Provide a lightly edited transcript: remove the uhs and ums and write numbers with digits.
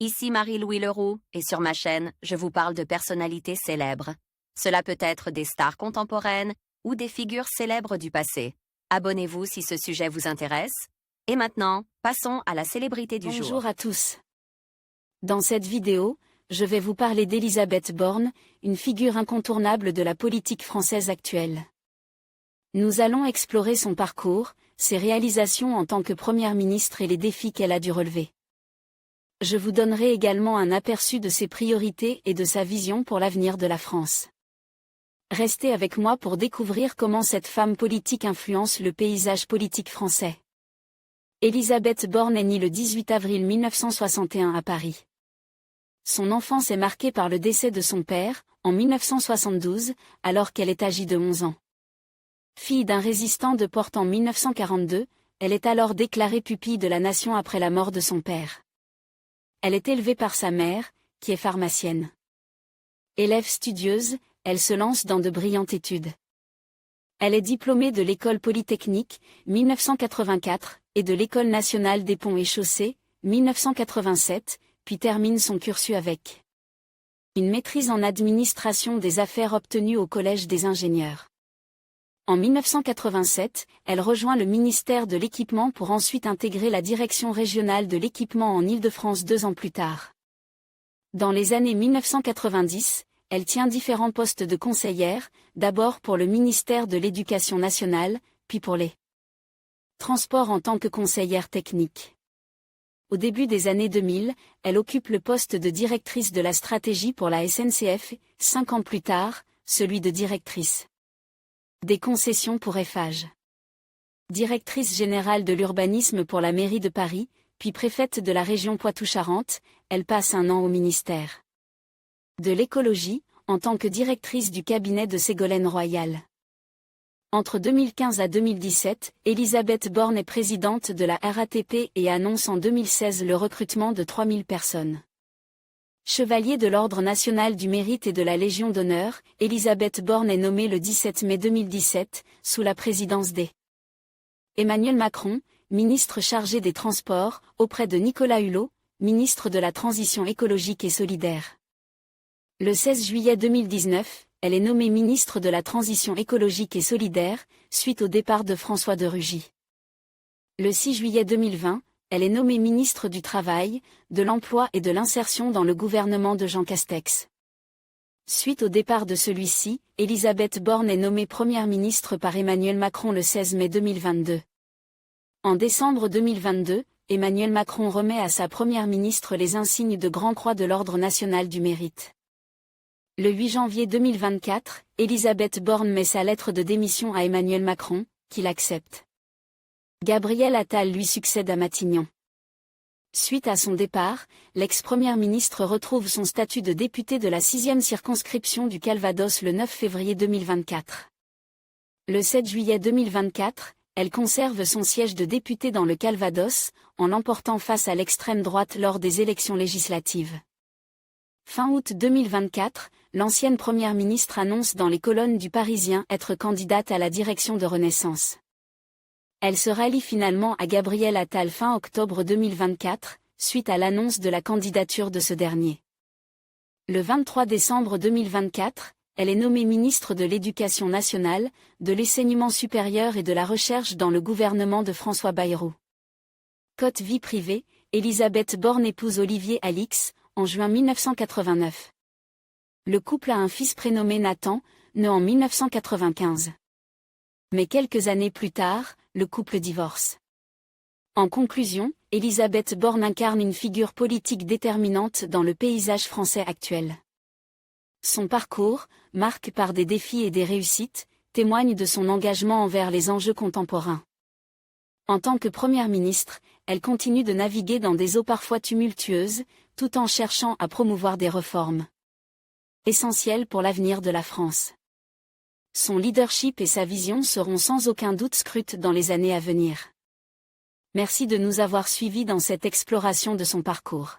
Ici Marie-Louis Leroux, et sur ma chaîne, je vous parle de personnalités célèbres. Cela peut être des stars contemporaines ou des figures célèbres du passé. Abonnez-vous si ce sujet vous intéresse. Et maintenant, passons à la célébrité du jour. Bonjour à tous. Dans cette vidéo, je vais vous parler d'Elisabeth Borne, une figure incontournable de la politique française actuelle. Nous allons explorer son parcours, ses réalisations en tant que première ministre et les défis qu'elle a dû relever. Je vous donnerai également un aperçu de ses priorités et de sa vision pour l'avenir de la France. Restez avec moi pour découvrir comment cette femme politique influence le paysage politique français. Elisabeth Borne est née le 18 avril 1961 à Paris. Son enfance est marquée par le décès de son père, en 1972, alors qu'elle est âgée de 11 ans. Fille d'un résistant de Porte en 1942, elle est alors déclarée pupille de la nation après la mort de son père. Elle est élevée par sa mère, qui est pharmacienne. Élève studieuse, elle se lance dans de brillantes études. Elle est diplômée de l'École polytechnique, 1984, et de l'École nationale des ponts et chaussées, 1987, puis termine son cursus avec une maîtrise en administration des affaires obtenue au Collège des ingénieurs. En 1987, elle rejoint le ministère de l'Équipement pour ensuite intégrer la direction régionale de l'équipement en Île-de-France 2 ans plus tard. Dans les années 1990, elle tient différents postes de conseillère, d'abord pour le ministère de l'Éducation nationale, puis pour les Transports en tant que conseillère technique. Au début des années 2000, elle occupe le poste de directrice de la stratégie pour la SNCF, 5 ans plus tard, celui de directrice des concessions pour Eiffage. Directrice générale de l'urbanisme pour la mairie de Paris, puis préfète de la région Poitou-Charentes, elle passe un an au ministère de l'écologie, en tant que directrice du cabinet de Ségolène Royal. Entre 2015 à 2017, Elisabeth Borne est présidente de la RATP et annonce en 2016 le recrutement de 3000 personnes. Chevalier de l'Ordre national du mérite et de la Légion d'honneur, Elisabeth Borne est nommée le 17 mai 2017, sous la présidence d'Emmanuel Macron, ministre chargé des Transports, auprès de Nicolas Hulot, ministre de la Transition écologique et solidaire. Le 16 juillet 2019, elle est nommée ministre de la Transition écologique et solidaire, suite au départ de François de Rugy. Le 6 juillet 2020, elle est nommée ministre du Travail, de l'Emploi et de l'Insertion dans le gouvernement de Jean Castex. Suite au départ de celui-ci, Elisabeth Borne est nommée première ministre par Emmanuel Macron le 16 mai 2022. En décembre 2022, Emmanuel Macron remet à sa première ministre les insignes de Grand Croix de l'Ordre national du mérite. Le 8 janvier 2024, Elisabeth Borne met sa lettre de démission à Emmanuel Macron, qui l'accepte. Gabriel Attal lui succède à Matignon. Suite à son départ, l'ex-première ministre retrouve son statut de députée de la 6e circonscription du Calvados le 9 février 2024. Le 7 juillet 2024, elle conserve son siège de députée dans le Calvados, en l'emportant face à l'extrême droite lors des élections législatives. Fin août 2024, l'ancienne première ministre annonce dans les colonnes du Parisien être candidate à la direction de Renaissance. Elle se rallie finalement à Gabriel Attal fin octobre 2024, suite à l'annonce de la candidature de ce dernier. Le 23 décembre 2024, elle est nommée ministre de l'Éducation nationale, de l'enseignement supérieur et de la recherche dans le gouvernement de François Bayrou. Côte vie privée, Elisabeth Borne épouse Olivier Alix, en juin 1989. Le couple a un fils prénommé Nathan, né en 1995. Mais quelques années plus tard, le couple divorce. En conclusion, Elisabeth Borne incarne une figure politique déterminante dans le paysage français actuel. Son parcours, marqué par des défis et des réussites, témoigne de son engagement envers les enjeux contemporains. En tant que première ministre, elle continue de naviguer dans des eaux parfois tumultueuses, tout en cherchant à promouvoir des réformes essentielles pour l'avenir de la France. Son leadership et sa vision seront sans aucun doute scrutés dans les années à venir. Merci de nous avoir suivis dans cette exploration de son parcours.